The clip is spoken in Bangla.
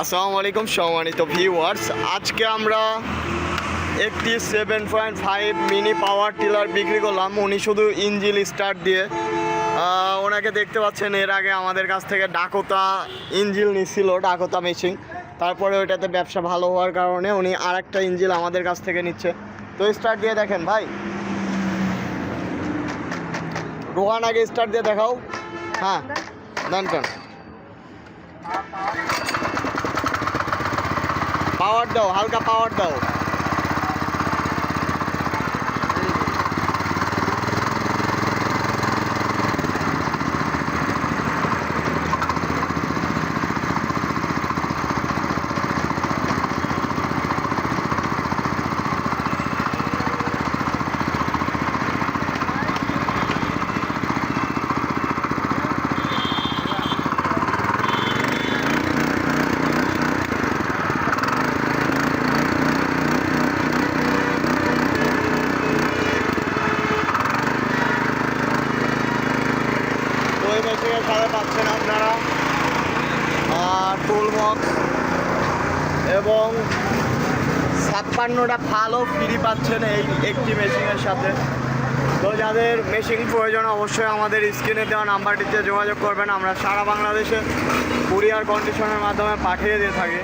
আসসালামু আলাইকুম সম্মানিত ভিউয়ার্স, আজকে আমরা একটি 7.5 মিনি পাওয়ার টিলার বিক্রি করলাম। উনি শুধু ইঞ্জিন স্টার্ট দিয়ে, ওনাকে দেখতে পাচ্ছেন এর আগে আমাদের কাছ থেকে ডাকোতা ইঞ্জিন নিছিল, ডাকোতা মেশিন। তারপরে ওইটাতে ব্যবসা ভালো হওয়ার কারণে উনি আরেকটা ইঞ্জিন আমাদের কাছ থেকে নিচ্ছে। তো স্টার্ট দিয়ে দেখেন ভাই, রোহান আগে স্টার্ট দিয়ে দেখাও। হ্যাঁ ডান ডান, পাওয়ার দাও, হালকা পাওয়ার দাও। ওই মেশিনের সাথে পাচ্ছেন আপনারা টুল বক্স এবং 56টা ফালও ফ্রি পাচ্ছেন এই একটি মেশিনের সাথে। তো যাদের মেশিন প্রয়োজন অবশ্যই আমাদের স্ক্রিনে দেওয়া নাম্বারটিতে যোগাযোগ করবেন। আমরা সারা বাংলাদেশে কুরিয়ার কন্ডিশনের মাধ্যমে পাঠিয়ে দিয়ে থাকি।